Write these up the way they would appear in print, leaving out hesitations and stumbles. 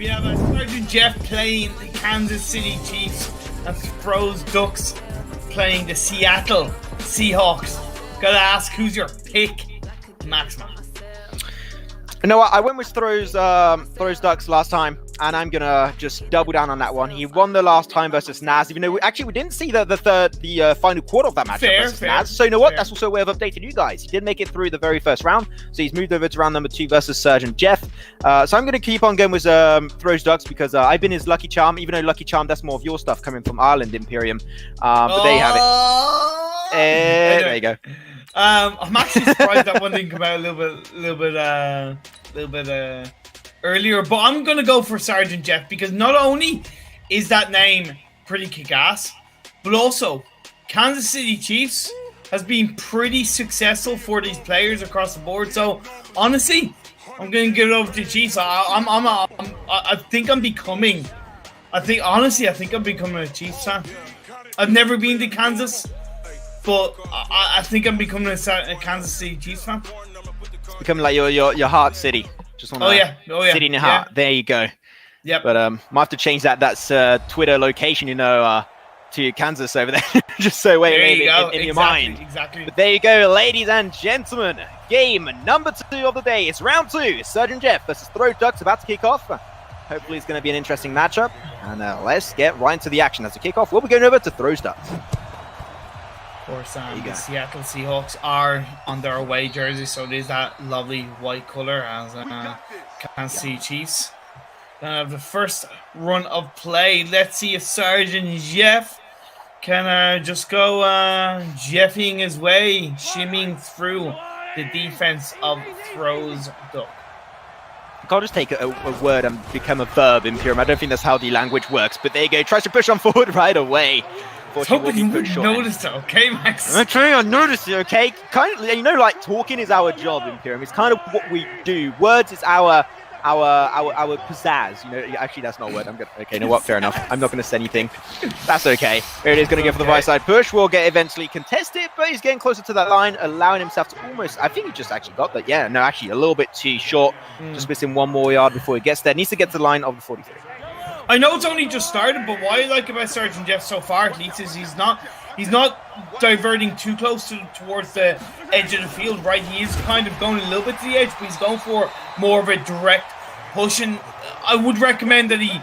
We have a Sergeant Jeff playing the Kansas City Chiefs and throwducks playing the Seattle Seahawks. Gotta ask, who's your pick, Maxima? You know what? I went with throwducks last time, and I'm gonna just double down on that one. He won the last time versus Naz, even though we didn't see the final quarter of that match versus Naz. So you know what? That's also a way of updating you guys. He did make it through the very first round, so he's moved over to round number 2 versus Sergeant Jeff. So I'm gonna keep on going with throwducks because I've been his lucky charm. Even though lucky charm, that's more of your stuff coming from Ireland Imperium. But there you have it. There you go. I'm actually surprised that one didn't come out a little bit earlier, but I'm gonna go for Sergeant Jeff because not only is that name pretty kick-ass, but also Kansas City Chiefs has been pretty successful for these players across the board. So honestly, I'm gonna give it over to the Chiefs. I think I'm becoming a Chiefs fan. I've never been to Kansas, but I think I'm becoming a Kansas City Chiefs fan. It's becoming like your heart city. Just want city in your heart. Yeah. There you go. Yep. But might have to change that. That's Twitter location, to Kansas over there. Just so in your mind. Exactly. But there you go, ladies and gentlemen. Game number 2 of the day. It's round 2. Sergeant Jeff versus throwducks about to kick off. Hopefully it's going to be an interesting matchup. And let's get right into the action. As we kick off, we'll be going over to throwducks. Of course, the Seattle Seahawks are on their away jersey, so there's that lovely white color as Kansas City Chiefs. Gonna have the first run of play. Let's see if Sergeant Jeff can just go Jeffing his way, shimmying through the defense of throwduck. I can't just take a word and become a verb, Imperium. I don't think that's how the language works, but there you go. Tries to push on forward right away. Hoping you wouldn't notice it, okay, Max? I'm trying to notice it, okay? Kind of, like talking is our job, Imperium. It's kind of what we do. Words is our pizzazz. Actually, that's not a word. Okay, you know what? Fair enough. I'm not gonna say anything. That's okay. There it is. Gonna go for the right side push. Will get eventually contested, but he's getting closer to that line, allowing himself to almost. I think he just actually got that. Yeah, no, actually a little bit too short. Just missing one more yard before he gets there. Needs to get to the line of the 43. I know it's only just started, but what I like about Sergeant Jeff so far, at least, is he's not diverting too close towards the edge of the field, right? He is kind of going a little bit to the edge, but he's going for more of a direct push. And I would recommend that he,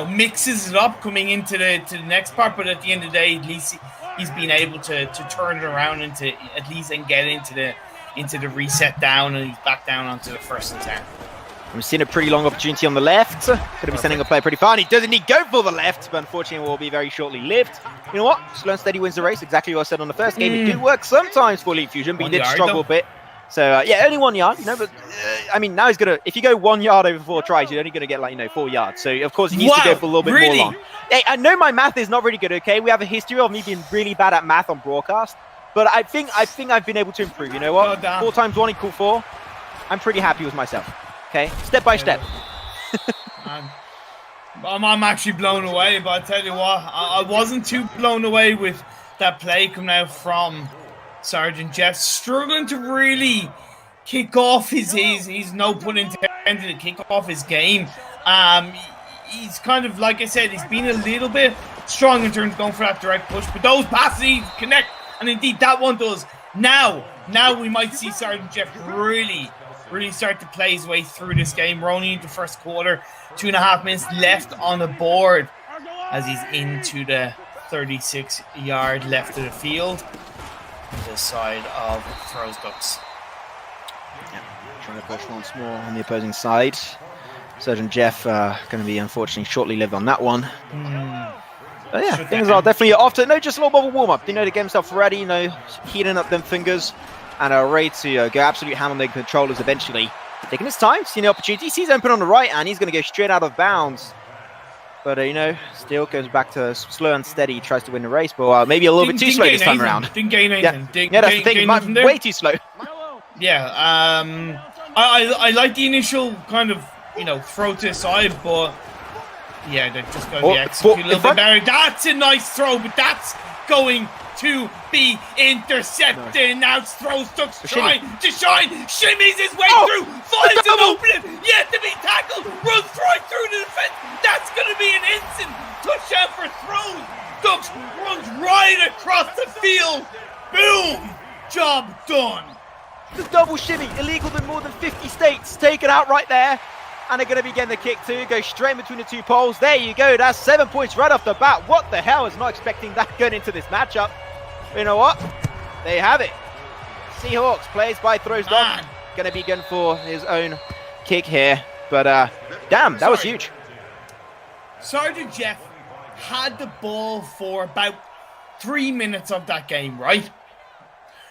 mixes it up coming into the next part. But at the end of the day, at least he's been able to turn it around and get into the reset down, and he's back down onto the 1st and 10. I'm seeing a pretty long opportunity on the left. Could be sending a play pretty far. He doesn't need go for the left, but unfortunately will be very shortly lived. You know what? Slow and steady wins the race. Exactly what I said on the first game. It did work sometimes for Elite Fusion, but he did struggle a bit. So only 1 yard. But now he's gonna. If you go 1 yard over 4 tries, you're only gonna get 4 yards. So of course he needs to go for a little bit more long. Hey, I know my math is not really good. Okay, we have a history of me being really bad at math on broadcast, but I think I've been able to improve. You know what? 4 times 1 equals 4. I'm pretty happy with myself. Okay, step by step. I'm actually blown away, but I tell you what, I wasn't too blown away with that play coming out from Sergeant Jeff. Struggling to really kick off his no pun intended, to kick off his game. He's kind of, like I said, he's been a little bit strong in terms of going for that direct push, but those passes connect, and indeed that one does. Now we might see Sergeant Jeff really start to play his way through this game. We're only into the first quarter, 2.5 minutes left on the board as he's into the 36-yard left of the field on the side of throwducks. Yeah, trying to push once more on the opposing side. Sergeant Jeff going to be unfortunately shortly lived on that one. But yeah, things are definitely off to just a little bit of a warm-up. To get himself ready, heating up them fingers. And are ready to go absolute ham on the controllers eventually. Taking his time, seeing the opportunity. Sees open on the right, and he's going to go straight out of bounds. But, still goes back to slow and steady. Tries to win the race, but maybe a little bit too slow this time around. Didn't gain anything. Yeah, that's the thing. Way too slow. Yeah, I like the initial kind of, throw to the side, but, yeah, they're just going to be executed a little bit better. That's a nice throw, but that's going to be intercepted. Now throwducks trying to shine, shimmies his way through, finds an opening, yet to be tackled, runs right right across the field. Boom! Job done. The double shimmy, illegal in more than 50 states. Taken out right there. And they're going to be getting the kick too. Go straight between the two poles. There you go. That's 7 points right off the bat. What the hell? I was not expecting that going into this matchup. But you know what? There you have it. Seahawks plays by throws down. Going to be going for his own kick here. But damn, that was huge. Sergeant Jeff had the ball for about 3 minutes of that game, right?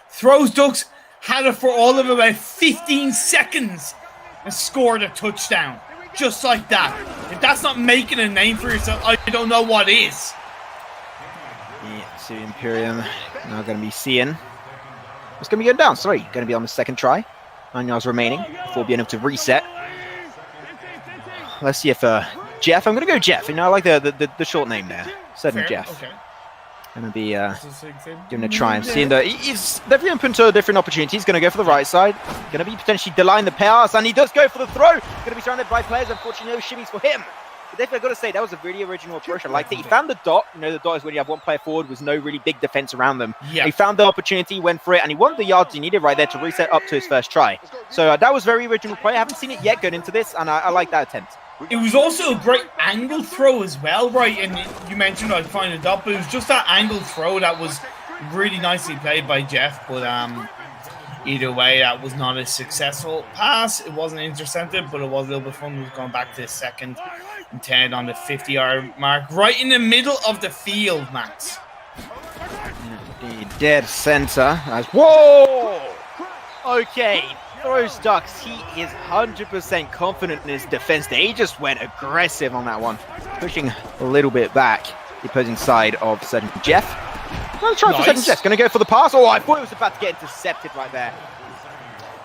Throws Ducks had it for all of about 15 seconds and scored a touchdown. Just like that. If that's not making a name for yourself, I don't know what is. Yeah, so Imperium now going to be seeing. It's going to be going down. Sorry, going to be on the second try. 9 yards remaining before being able to reset. Let's see if Jeff. I'm going to go Jeff. You know, I like the short name there. Sergeant Jeff. Okay. Going to be giving a try. I'm seeing that he's definitely open to a different opportunity. He's going to go for the right side. Going to be potentially delaying the pass, and he does go for the throw. Going to be surrounded by players. Unfortunately, no shimmies for him. But definitely, I've got to say, that was a really original approach. I liked it. He found the dot. You know, the dot is when you have one player forward with no really big defense around them. Yeah. He found the opportunity, went for it, and he won the yards he needed right there to reset up to his first try. So that was very original play. I haven't seen it yet going into this, and I like that attempt. It was also a great angle throw as well, right? And you mentioned I'd find it up, but it was just that angle throw that was really nicely played by Jeff. But either way, that was not a successful pass. It wasn't intercepted, but it was a little bit fun. We've gone back to 2nd and 10 on the 50-yard mark, right in the middle of the field, Max. The dead center. Whoa! Okay. Throws Ducks. He is 100% confident in his defense there. He just went aggressive on that one, pushing a little bit back the opposing side of Sergeant Jeff. Another try for Sergeant Jeff. Going to go for the pass. Oh, I thought it was about to get intercepted right there.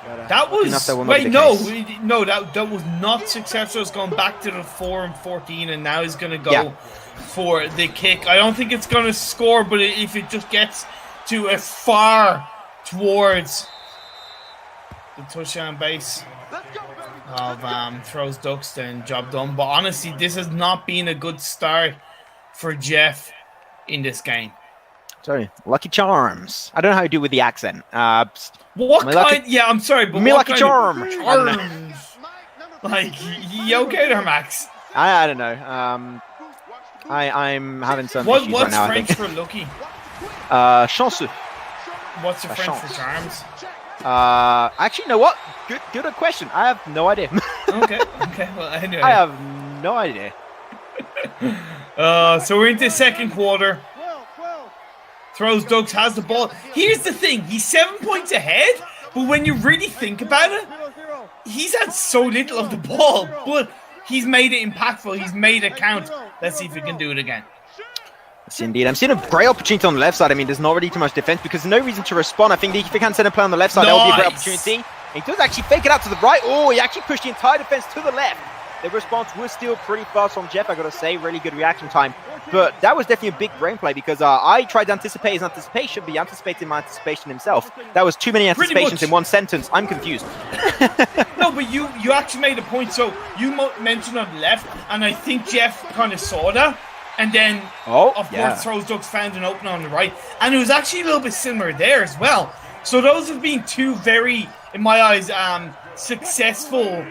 But, that was that was not successful. It's gone back to the 4 and 14, and now he's going to go for the kick. I don't think it's going to score, but if it just gets to a far towards the touchdown base of throws Ducks, then job done. But honestly, this has not been a good start for Jeff in this game. Sorry, Lucky Charms. I don't know how to do with the accent. What kind? Lucky? Yeah, I'm sorry, but me what Lucky kind Charm. Of charms? Like, you okay there, Max? I don't know. I'm having some issues right now. What's French for lucky? Chanceux. What's the French for charms? Actually, you know what? Good question. I have no idea. okay. Well, anyway. I have no idea. So we're into the second quarter. Throws Ducks, has the ball. Here's the thing. He's 7 points ahead, but when you really think about it, he's had so little of the ball, but he's made it impactful. He's made it count. Let's see if he can do it again. Yes, indeed. I'm seeing a great opportunity on the left side. I mean, there's not really too much defense because there's no reason to respond. I think if he can send a play on the left side, that would be a great opportunity. He does actually fake it out to the right. Oh, he actually pushed the entire defense to the left. The response was still pretty fast from Jeff, I got to say. Really good reaction time. But that was definitely a big brain play because I tried to anticipate his anticipation, but he anticipated my anticipation himself. That was too many anticipations in one sentence. I'm confused. No, but you actually made a point. So you mentioned on the left, and I think Jeff kind of saw that. And then, of course, Throws Ducks found an opening on the right. And it was actually a little bit similar there as well. So those have been two very, in my eyes, successful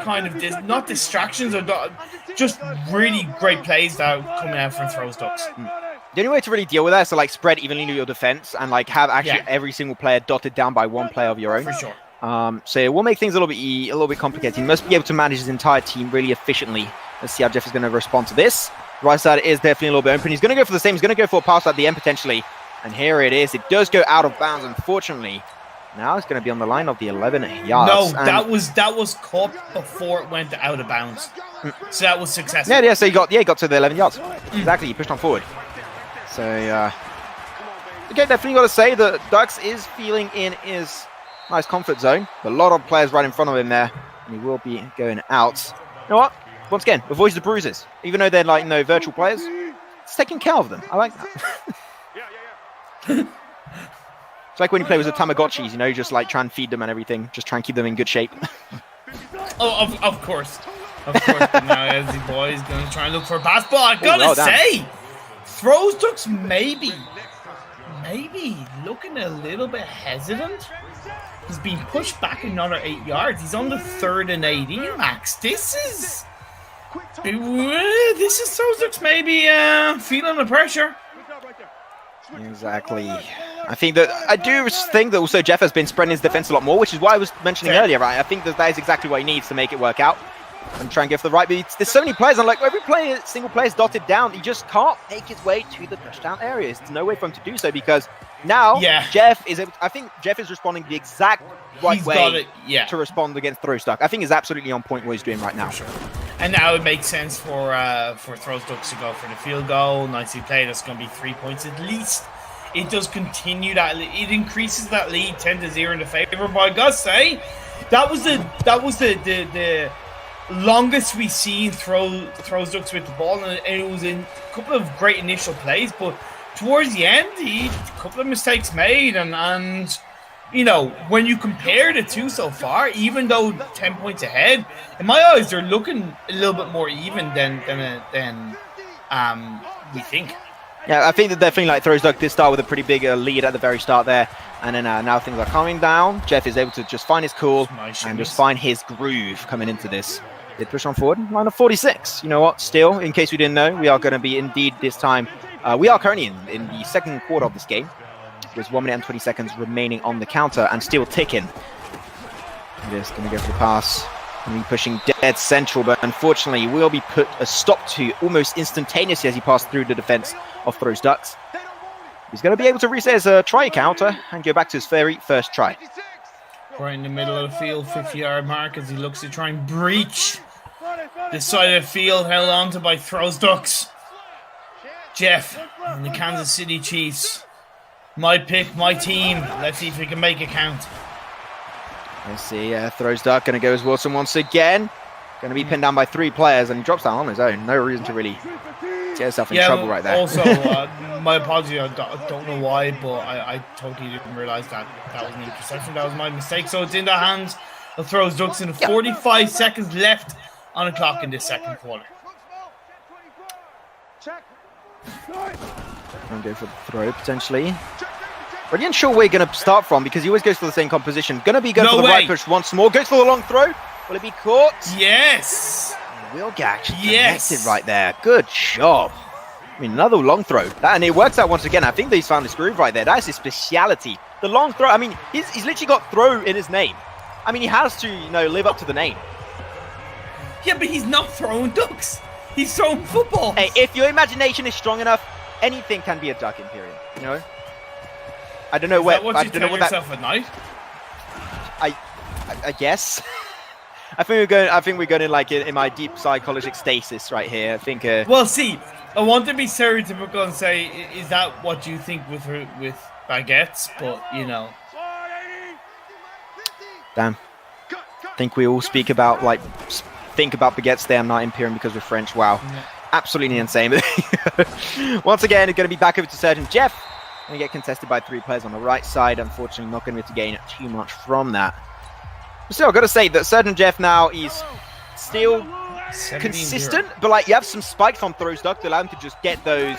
kind of, not distractions, or just really great plays that are coming out from Throws Ducks. The only way to really deal with that is to like spread evenly your defense and like have actually every single player dotted down by one player of your own. For sure. So it will make things a little bit complicated. He must be able to manage his entire team really efficiently. Let's see how Jeff is going to respond to this. Right side is definitely a little bit open. He's going to go for the same. He's going to go for a pass at the end potentially. And here it is. It does go out of bounds, unfortunately. Now it's going to be on the line of the 11 yards. No, that was caught before it went out of bounds. So that was successful. Yeah. So he got to the 11 yards. Exactly. He pushed on forward. So again, definitely got to say that Ducks is feeling in his nice comfort zone. A lot of players right in front of him there, and he will be going out. You know what? Once again, avoids the bruises. Even though they're like virtual players, it's taking care of them. I like that. It's like when you play with the Tamagotchis, you know, just like try and feed them and everything, just try and keep them in good shape. Of course. But now Ezzy Boy is going to try and look for a pass ball. I gotta say, throwducks maybe looking a little bit hesitant. He's being pushed back another 8 yards. He's on the 3rd and 18, Max. This is throwducks maybe feeling the pressure. Exactly. I do think that also Jeff has been spreading his defense a lot more, which is why I was mentioning earlier, right? I think that is exactly what he needs to make it work out and try and go for the right beats. There's so many players, and like every single player is dotted down. He just can't make his way to the touchdown area. There's no way for him to do so because now Jeff is. I think Jeff is responding the exact right way to respond against throwducks. I think he's absolutely on point what he's doing right now. Sure. And now it makes sense for throwducks to go for the field goal. Nicely played. That's going to be 3 points at least. It does continue that. It increases that lead 10-0 in the favor. But I gotta say, that was the longest we've seen throwducks with the ball, and it was a couple of great initial plays. But towards the end, a couple of mistakes made, and you know, when you compare the two so far, even though 10 points ahead, in my eyes, they're looking a little bit more even than we think. Yeah, I think that definitely like throwducks did start with a pretty big lead at the very start there, and then now things are calming down. Jeff is able to just find his cool and just find his groove coming into this. Did push on forward, line of 46. You know what? Still, in case we didn't know, we are going to be indeed this time. We are currently in the second quarter of this game. There's 1 minute and 20 seconds remaining on the counter and still ticking. Just going to go for the pass. Going to be pushing dead central, but unfortunately he will be put a stop to almost instantaneously as he passed through the defense of throwducks. He's going to be able to reset his try counter and go back to his very first try. Right in the middle of the field, 50-yard mark as he looks to try and breach this side of the field, held on to by throwducks. Jeff and the Kansas City Chiefs. My pick, my team. Let's see if we can make it count. Let's see, throwduck going to go as Wilson once again. Going to be pinned down by 3 players, and he drops down on his own. No reason to really get himself in trouble right there. Also, my apology, I don't know why, but I totally didn't realize that was an interception. That was my mistake. So it's in the hands of throwducks, and 45 seconds left on the clock in this second quarter. And go for the throw, potentially. Really unsure where you're going to start from because he always goes for the same composition. Going to be going for the right push once more. Goes for the long throw. Will it be caught? Yes. Will actually connected right there. Good job. I mean, another long throw. And it works out once again. I think he's found his groove right there. That's his speciality. The long throw. I mean, he's literally got throw in his name. I mean, he has to, live up to the name. Yeah, but he's not throwing ducks. He's throwing football. Hey, if your imagination is strong enough, anything can be a duck, Imperium. I don't know where. I don't know what yourself at night. I guess. I think we're going in my deep psychological stasis right here. I think. Well, see, I want to be stereotypical and say, is that what you think with baguettes? But Damn. I think we all think about baguettes there, not Imperium because we're French. Wow. Yeah. Absolutely insane. Once again, it's going to be back over to Surgeon Jeff. Going to get contested by 3 players on the right side. Unfortunately, not going to be able to gain too much from that. But still, I've got to say that Surgeon Jeff now is still consistent, but you have some spikes from throwducks to allow him to just get those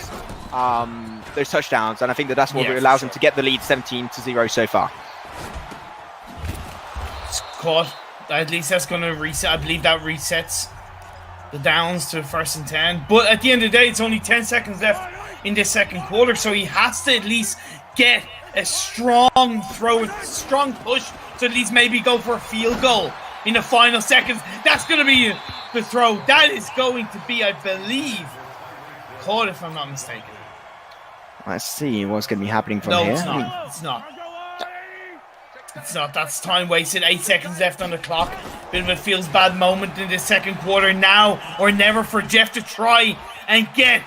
touchdowns, and I think that's what allows him to get the lead 17-0 so far. It's caught. At least that's going to reset. I believe that resets the downs to 1st and 10. But at the end of the day, it's only 10 seconds left in this second quarter, so he has to at least get a strong throw, a strong push to at least maybe go for a field goal in the final seconds. That's going to be the throw. That is going to be, I believe, caught if I'm not mistaken. Let's see what's going to be happening from here. No, it's not. It's not. It's not. That's time wasted. 8 seconds left on the clock. Bit of a feels bad moment in this second quarter. Now or never for Jeff to try and get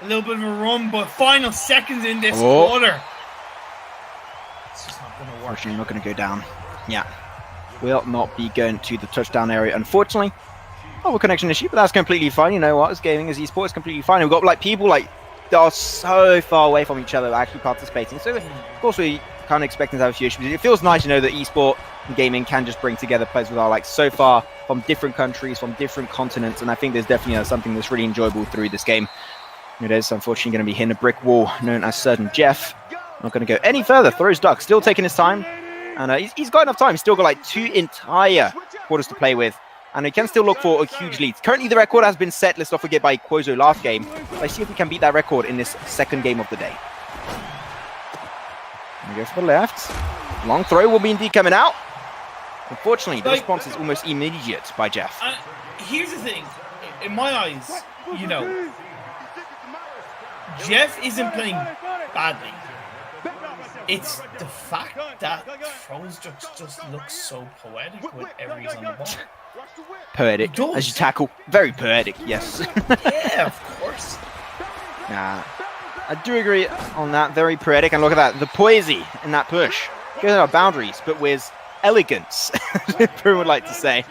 a little bit of a run, but final seconds in this quarter. It's just not going to work. Unfortunately, not going to go down. Yeah. Will not be going to the touchdown area, unfortunately. Oh, a connection issue, but that's completely fine. You know what? It's gaming, as esports, it's completely fine. We've got people that are so far away from each other actually participating. So, of course, we kind of expecting to have a few issues. It feels nice to know that esport and gaming can just bring together players that are so far from different countries, from different continents, and I think there's definitely something that's really enjoyable through this game. It is unfortunately going to be hitting a brick wall known as Surgeon Jeff. Not going to go any further. Throws duck, still taking his time. And he's got enough time. He's still got like 2 entire quarters to play with. And he can still look for a huge lead. Currently, the record has been set, let's not forget, by Quozo last game. Let's see if we can beat that record in this second game of the day. And he goes for the left. Long throw will be indeed coming out. Unfortunately, the response is almost immediate by Jeff. Here's the thing. In my eyes, you know, Jeff isn't playing badly. It's the fact that throws just looks so poetic with every on the ball. Poetic, as you tackle. Very poetic, yes. Yeah, of course. Nah, I do agree on that. Very poetic. And look at that. The poesy in that push. Goes out of boundaries, but with elegance, Prue would like to say.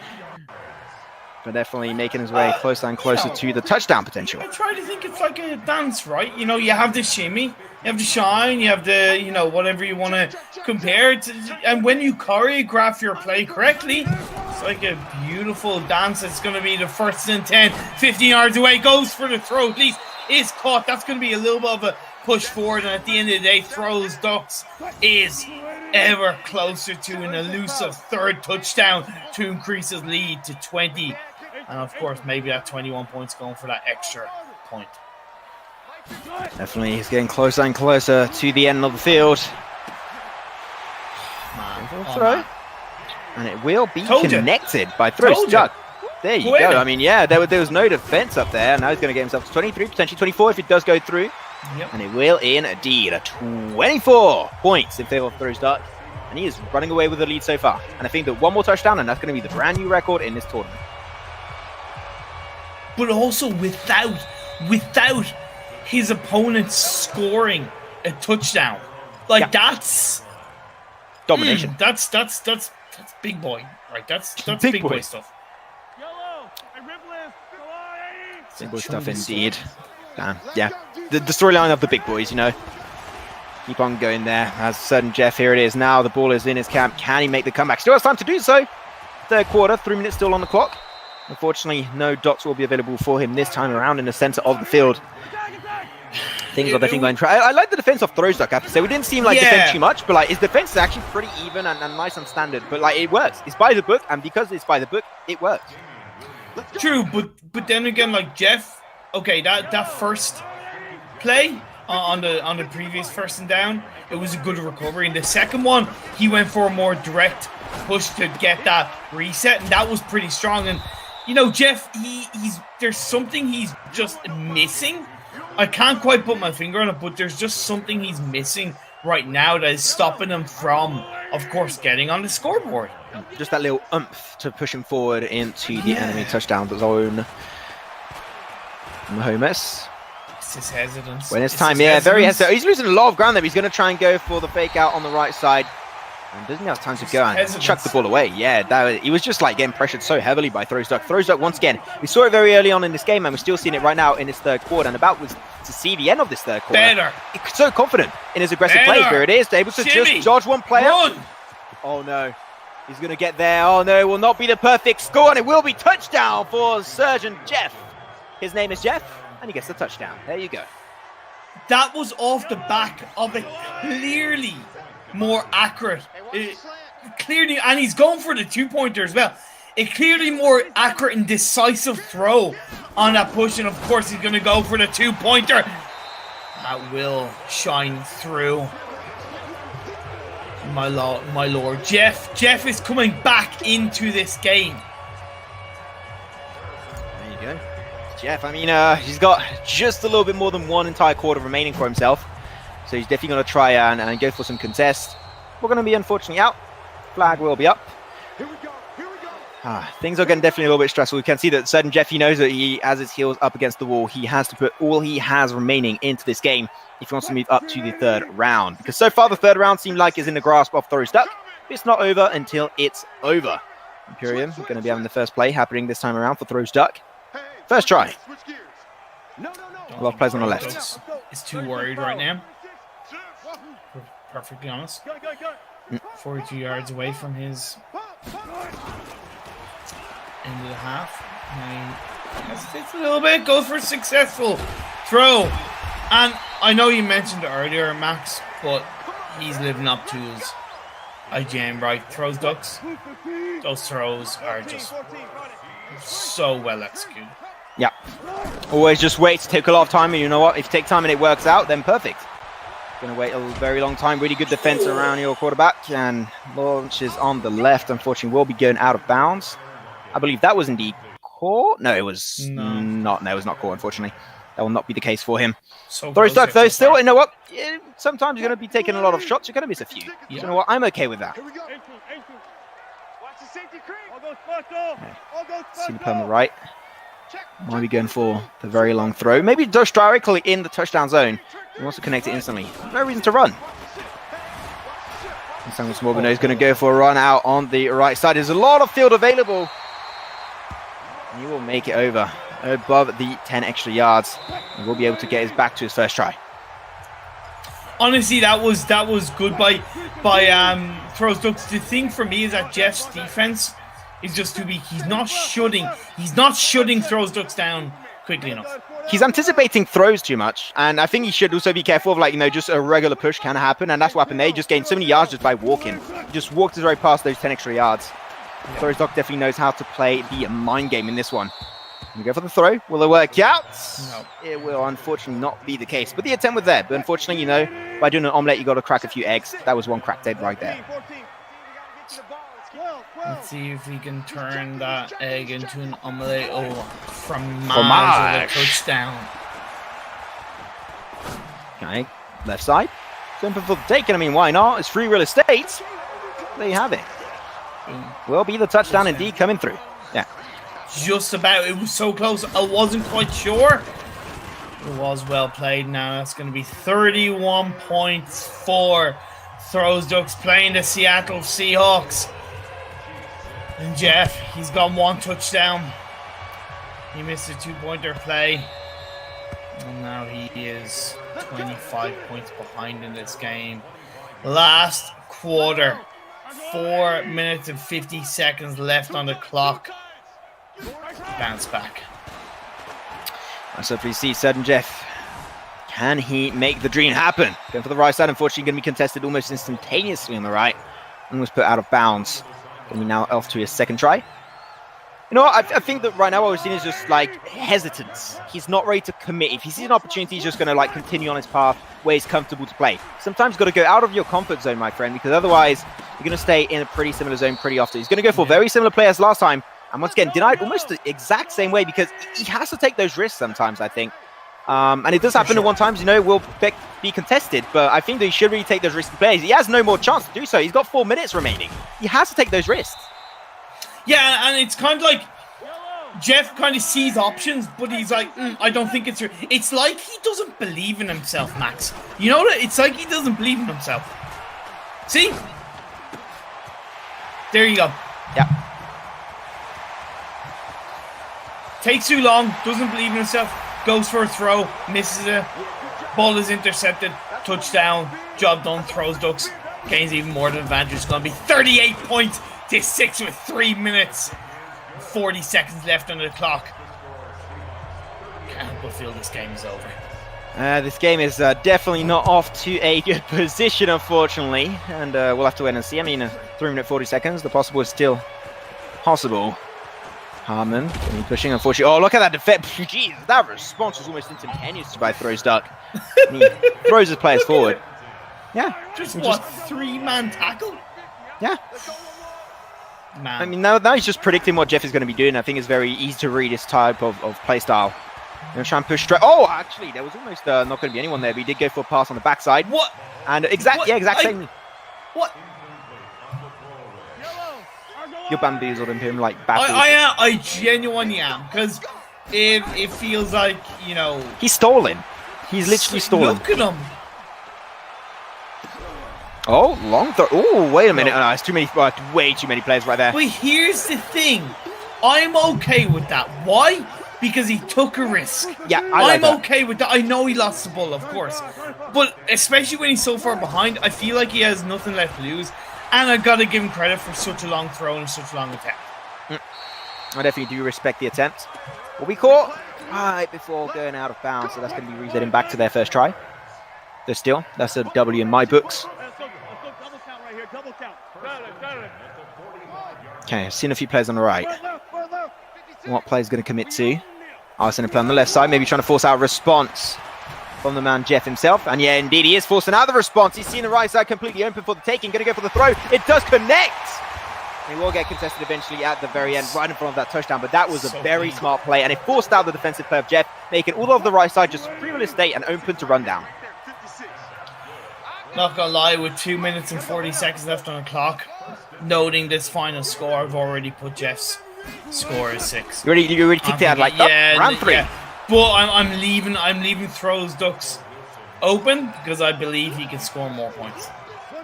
But definitely making his way closer and closer to the touchdown potential. I try to think it's like a dance, right? You know, you have the shimmy, you have the shine, you have the, you know, whatever you want to compare it to. And when you choreograph your play correctly, it's like a beautiful dance. It's going to be the 1st and 10, 15 yards away, goes for the throw, at least is caught. That's going to be a little bit of a push forward. And at the end of the day, throws ducks is ever closer to an elusive 3rd touchdown to increase his lead to 20. And of course, maybe that 21 points going for that extra point. Definitely, he's getting closer and closer to the end of the field. Man. And it will be connected by throw duck. There you go. I mean, yeah, there was no defense up there. Now he's going to get himself to 23, potentially 24 if it does go through. Yep. And it will indeed. 24 points in favor of throws duck. And he is running away with the lead so far. And I think that one more touchdown, and that's going to be the brand new record in this tournament. But also without his opponent scoring a touchdown, like that's domination. That's big boy, right? That's big boy stuff. Big boy stuff indeed. Yeah, the storyline of the big boys, you know. Keep on going there. As Surgeon Jeff, here it is now. The ball is in his camp. Can he make the comeback? Still has time to do so. 3rd quarter, 3 minutes still on the clock. Unfortunately, no dots will be available for him this time around in the center of the field. Things are definitely going to try. I like the defense of throws duck, I have to say. We didn't seem like defend too much, but like his defense is actually pretty even and nice and standard. But like it works. It's by the book, and because it's by the book, it works. True, but then again, like Jeff, okay, that first play on the previous 1st and down, it was a good recovery. In the second one, he went for a more direct push to get that reset, and that was pretty strong. And you know, Jeff, there's something he's just missing. I can't quite put my finger on it, but there's just something he's missing right now that is stopping him from, of course, getting on the scoreboard. Just that little oomph to push him forward into the enemy touchdown zone. Mahomes. It's his hesitance. When it's time, very hesitant. He's losing a lot of ground there. He's going to try and go for the fake out on the right side. And doesn't have time to go and chuck the ball away. Yeah, he was just like getting pressured so heavily by throws duck. Throws duck once again. We saw it very early on in this game, and we're still seeing it right now in this 3rd quarter. And about to see the end of this 3rd quarter. He's so confident in his aggressive play. Here it is, able to just dodge one player. Run. Oh no, he's going to get there. Oh no, it will not be the perfect score, and it will be touchdown for Surgeon Jeff. His name is Jeff, and he gets the touchdown. There you go. That was off the back of a clearly more accurate, clearly, and he's going for the 2-pointer as well. A clearly more accurate and decisive throw on that push, and of course he's going to go for the 2-pointer. That will shine through. My lord, Jeff is coming back into this game. There you go, Jeff. I mean, he's got just a little bit more than 1 entire quarter remaining for himself. So he's definitely going to try and go for some contest. We're going to be unfortunately out. Flag will be up. Things are getting definitely a little bit stressful. We can see that Surgeon Jeff, he knows that he has his heels up against the wall. He has to put all he has remaining into this game if he wants to move up to the 3rd round. Because so far the 3rd round seemed like is in the grasp of throws duck. It's not over until it's over. Imperium going to be having the first play happening this time around for throws duck. First try. A lot of plays on the left. He's too worried right now. Perfectly honest. 42 yards away from his end of the half. He hesitates a little bit, goes for a successful Throw. And I know you mentioned it earlier, Max, but he's living up to his IGN, right? Throws ducks. Those throws are just so well executed. Yeah. Always just wait to take a lot of time, and you know what? If you take time and it works out, then perfect. Going to wait a very long time. Really good defense around your quarterback, and launches on the left. Unfortunately, will be going out of bounds. I believe that was indeed caught. No, it was not. No, it was not caught, unfortunately. That will not be the case for him. So Throws duck, though, still, you know what? Yeah, sometimes you're going to be taking a lot of shots. You're going to miss a few. Yeah. So you know what? I'm okay with that. See the play on the right. Might be going for the very long throw. Maybe just directly in the touchdown zone. He wants to connect it instantly. No reason to run. Samuel Morgan is going to go for a run out on the right side. There's a lot of field available. And he will make it over above the 10 extra yards. And will be able to get his back to his first try. Honestly, that was good by Throws Ducks. The thing for me is that Jeff's defense is just too weak. He's not shutting Throws Ducks down quickly enough. He's anticipating throws too much, and I think he should also be careful of, like, you know, just a regular push can happen, and that's what happened there. He just gained so many yards just by walking. He just walked his way past those 10 extra yards. Yeah. Throws Duck definitely knows how to play the mind game in this one. We go for the throw. Will it work out? No. It will unfortunately not be the case, but the attempt was there. But unfortunately, you know, by doing an omelette, you got to crack a few eggs. That was one cracked egg right there. Let's see if we can turn that egg into an omelette. Oh, from Mars with a touchdown. Okay, left side. Jumping for the taking. I mean, why not? It's free real estate. There you have it. Will be the touchdown indeed coming through. Yeah. Just about. It was so close. I wasn't quite sure. It was well played. Now that's going to be 31 points for Throws Ducks playing the Seattle Seahawks. And Jeff, he's got one touchdown. He missed a two-pointer play. And now he is 25 points behind in this game. Last quarter. 4 minutes and 50 seconds left on the clock. Bounce back. So if we see Sudden Jeff, can he make the dream happen? Going for the right side, unfortunately going to be contested almost instantaneously on the right. And was put out of bounds. Going to be now off to his second try. You know what? I think that right now what we're seeing is just like hesitance. He's not ready to commit. If he sees an opportunity, he's just going to like continue on his path where he's comfortable to play. Sometimes you've got to go out of your comfort zone, my friend, because otherwise you're going to stay in a pretty similar zone pretty often. He's going to go for very similar players last time. And once again, denied almost the exact same way because he has to take those risks sometimes, I think. And it does happen at one times, you know, will be contested, but I think that he should really take those risky plays. He has no more chance to do so. He's got 4 minutes remaining. He has to take those risks. Yeah, and it's kind of like Jeff kind of sees options, but he's like, I don't think it's... It's like he doesn't believe in himself, Max. You know that? It's like he doesn't believe in himself. See? There you go. Yeah. Takes too long, doesn't believe in himself, goes for a throw, misses it, ball is intercepted, touchdown, job done, Throws Ducks, gains even more than advantage. It's going to be 38 points to 6 with 3 minutes, 40 seconds left on the clock. Can't but feel this game is over. This game is definitely not off to a good position, unfortunately, and we'll have to wait and see. I mean, 3 minutes 40 seconds, the possible is still possible. Harmon pushing, unfortunately. Oh, look at that defense. Jeez, that response was almost instantaneous by Throws Duck. He throws his players forward. Yeah. Just what, 3-man tackle? Yeah. Man. I mean, now he's just predicting what Jeff is going to be doing. I think it's very easy to read his type of play style. Going to try and push straight. Oh, actually, there was almost not going to be anyone there, but he did go for a pass on the backside. What? And same. What? You're bamboozled in him, like, baffled. I genuinely am, because it feels like, you know... He's stolen. He's literally stolen. Look at him. Oh, long throw. Oh, wait a minute. No, it's too many, way too many players right there. But here's the thing. I'm okay with that. Why? Because he took a risk. Yeah, I'm okay with that. I know he lost the ball, of course. But especially when he's so far behind, I feel like he has nothing left to lose. And I've got to give him credit for such a long throw and such a long attempt. I definitely do respect the attempt. Will be caught. right before going out of bounds, so that's going to be resetting back to their first try. But still, that's a W in my books. Okay, I've seen a few players on the right. What player's going to commit to? I'll send a play on the left side, maybe trying to force out a response from the man Jeff himself. And yeah, indeed, he is forcing out the response. He's seen the right side completely open for the taking. Going to go for the throw. It does connect. He will get contested eventually at the very end, right in front of that touchdown. But that was a very smart play, and it forced out the defensive play of Jeff, making all of the right side just free real estate and open to run down. Not gonna lie, with 2 minutes and 40 seconds left on the clock, noting this final score, I've already put Jeff's score as 6. You already kicked it out like that? Round 3. Yeah. But I'm leaving throwducks open because I believe he can score more points.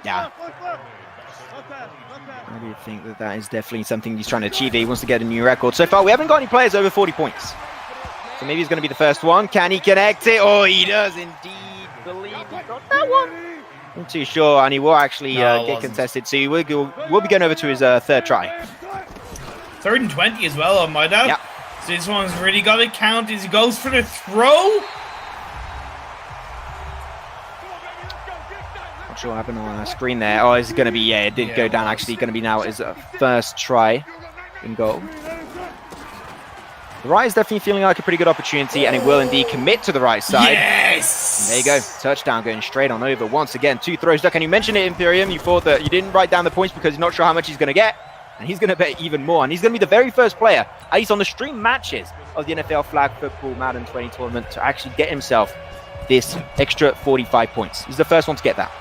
Yeah. I do think that is definitely something he's trying to achieve. He wants to get a new record. So far, we haven't got any players over 40 points. So maybe he's going to be the first one. Can he connect it? Oh, he does indeed. Believe he got that one. I'm too sure, and he will actually get contested. So we'll be going over to his third try. 3rd and 20 as well, I might add. Yeah. So this one's really got to count as he goes for the throw. Not sure what happened on our screen there. Oh, it's going to be, yeah, it did go down actually. Going to be now his first try in goal. The right is definitely feeling like a pretty good opportunity, and he will indeed commit to the right side. Yes! And there you go. Touchdown going straight on over. Once again, 2 throws duck. And you mentioned it, Imperium. You thought that you didn't write down the points because you're not sure how much he's going to get. And he's going to bet even more. And he's going to be the very first player, at least on the stream matches of the NFL Flag Football Madden 20 tournament, to actually get himself this extra 45 points. He's the first one to get that.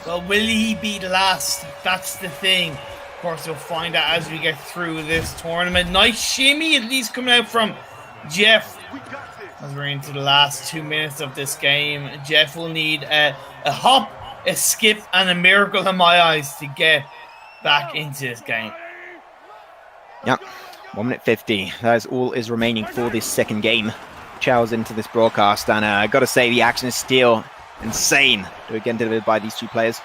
Well, will he be the last? That's the thing. Of course, we'll find out as we get through this tournament. Nice shimmy at least coming out from Jeff. As we're into the last 2 minutes of this game, Jeff will need a hop, a skip, and a miracle in my eyes to get back into this game. Yep, 1 minute 50. That is all is remaining for this second game. Chow's into this broadcast, and I got to say the action is still insane. Again, delivered by these two players.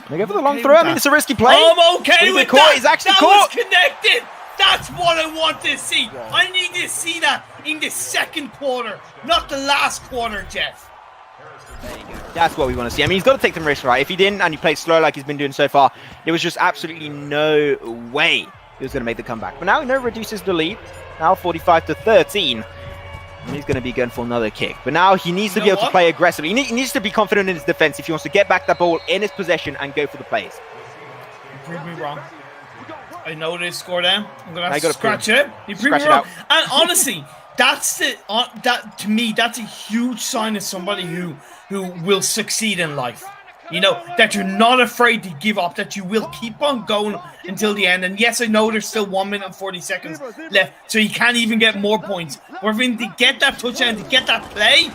They go for the long throw. I mean, it's a risky play. I'm okay with that. He's actually that caught. Was connected. That's what I want to see. I need to see that in the second quarter, not the last quarter, Jeff. There you go. That's what we want to see. I mean, he's got to take some risks, right? If he didn't and he played slow like he's been doing so far, there was just absolutely no way he was going to make the comeback. But now he reduces the lead. Now 45-13. And he's going to be going for another kick. But now he needs to be able to play aggressively. He needs to be confident in his defense if he wants to get back that ball in his possession and go for the plays. You proved me wrong. I know they score down. I'm going to have to scratch it. You proved me wrong. And honestly, that's that to me, that's a huge sign of somebody who will succeed in life. You know, that you're not afraid to give up, that you will keep on going until the end. And yes, I know there's still 1 minute and 40 seconds left, so you can't even get more points. But for him to get that touchdown, to get that play,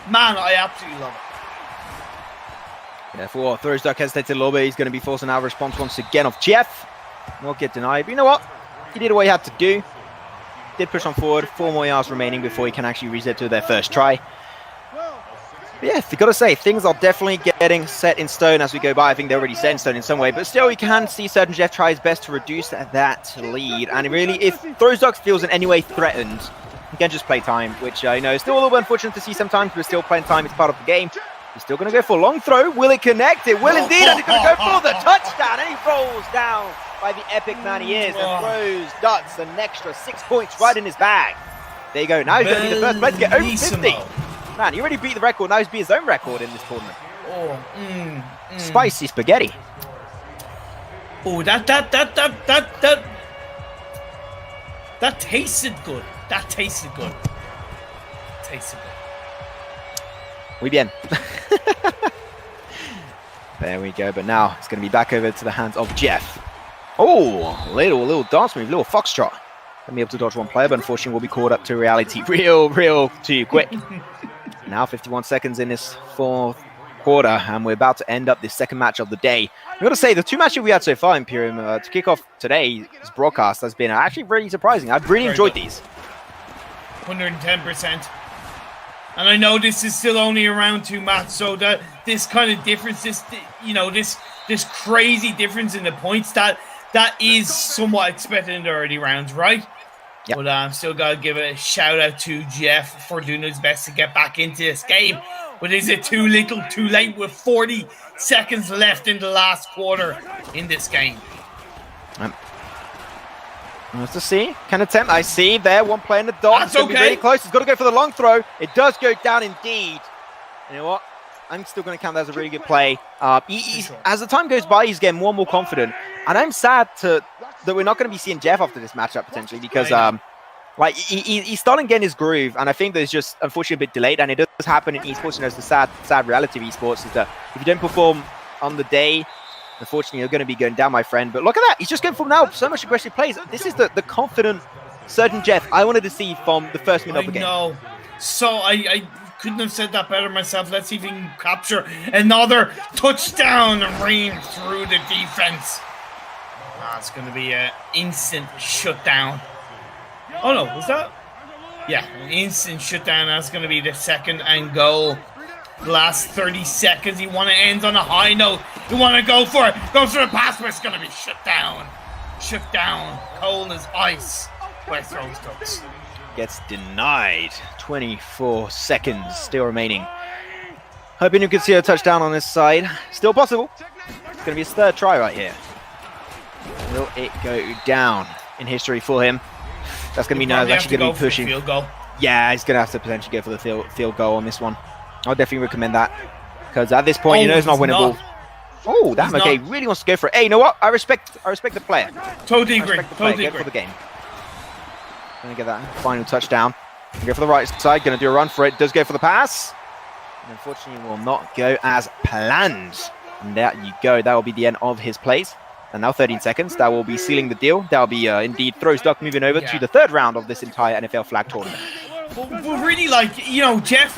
man, I absolutely love it. Therefore, throws duck hesitated a little bit. He's going to be forcing out a response once again of Jeff. Won't get denied. But you know what? He did what he had to do. Did push on forward. 4 more yards remaining before he can actually reset to their first try. But yeah, you've got to say, things are definitely getting set in stone as we go by. I think they're already set in stone in some way. But still, you can see Surgeon Jeff try his best to reduce that lead. And really, if throwducks feels in any way threatened, he can just play time, which I know is still a little unfortunate to see sometimes, but still playing time is part of the game. He's still going to go for a long throw. Will it connect? It will indeed. And he's going to go for the touchdown. And he rolls down by the epic man he is and throws ducks an extra 6 points right in his bag. There you go. Now he's going to be the first player to get over 50. Man, he already beat the record. Now he's beat his own record in this tournament. Spicy spaghetti. Oh, that tasted good. That tasted good. Tasted good. Muy bien. There we go. But now it's going to be back over to the hands of Jeff. Oh, little dance move, little foxtrot. Gonna be able to dodge one player, but unfortunately will be caught up to reality real too quick. Now 51 seconds in this fourth quarter, and we're about to end up this second match of the day. I've got to say, the two matches we had so far, Imperium, to kick off today's broadcast has been actually really surprising. I've really enjoyed these. 110%. And I know this is still only a round 2 match, so that this kind of difference, this crazy difference in the points, that is somewhat expected in the early rounds, right? Yep. But I'm still got to give a shout out to Jeff for doing his best to get back into this game. But is it too little, too late with 40 seconds left in the last quarter in this game? Let's just see. Can attempt. I see there. One play in the dot. That's It's okay. Be really close. He's got to go for the long throw. It does go down indeed. You know what? I'm still going to count that as a really good play. As the time goes by, he's getting more and more confident. And I'm sad that we're not going to be seeing Jeff after this matchup potentially because like he's starting getting his groove. And I think there's just unfortunately a bit delayed. And it does happen in esports. You know, it's the sad reality of esports is that if you don't perform on the day, unfortunately, you're going to be going down, my friend. But look at that. He's just going for now. So much aggressive plays. This is the confident Surgeon Jeff I wanted to see from the first minute of the game. No. So I couldn't have said that better myself. Let's see if he can capture another touchdown and ream through the defense. It's going to be an instant shutdown. Oh, no. Was that? Yeah, an instant shutdown. That's going to be the second and goal. Last 30 seconds. You want to end on a high note. You want to go for it. Go for the pass, but it's going to be shut down. Shut down. Cold as ice by throwducks. Gets denied. 24 seconds still remaining. Hoping you can see a touchdown on this side. Still possible. It's going to be his third try right here. Will it go down in history for him? That's going to be now actually going to be pushing. Field goal. Yeah, he's going to have to potentially go for the field goal on this one. I'll definitely recommend that because at this point, you know, it's not winnable. Oh, that McKay really wants to go for it. Hey, you know what? I respect the player. Totally agree. Totally agree. For the game. Gonna get that final touchdown. Go for the right side. Gonna do a run for it. Does go for the pass. And unfortunately, will not go as planned. And there you go. That will be the end of his plays. And now 13 seconds. That will be sealing the deal. That will be indeed throwducks moving over to the third round of this entire NFL Flag Tournament. But really, like, you know, Jeff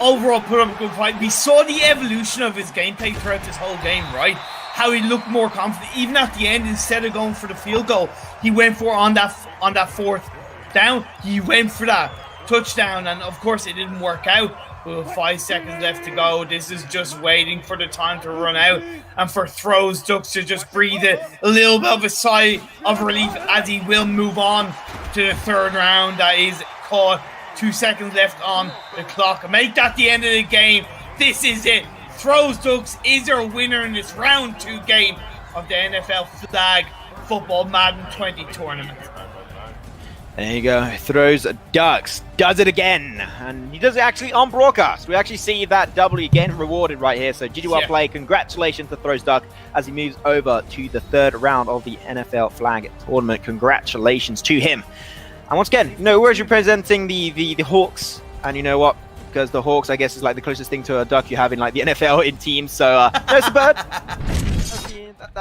overall put up a good fight. We saw the evolution of his gameplay throughout this whole game, right? How he looked more confident. Even at the end, instead of going for the field goal, he went for on that fourth down. He went for that touchdown, and of course, it didn't work out. With 5 seconds left to go, this is just waiting for the time to run out and for throwducks to just breathe a little bit of a sigh of relief as he will move on to the third round. That is caught. 2 seconds left on the clock. Make that the end of the game. This is it. throwducks is our winner in this round 2 game of the NFL Flag Football Madden 20 tournament. There you go. throwducks does it again. And he does it actually on broadcast. We actually see that W getting rewarded right here. So GG well play. Congratulations to throwducks as he moves over to the third round of the NFL Flag Tournament. Congratulations to him. And once again, you know, we're representing the Hawks. And you know what? Because the Hawks, I guess, is like the closest thing to a duck you have in like the NFL in teams. So, there's a bird.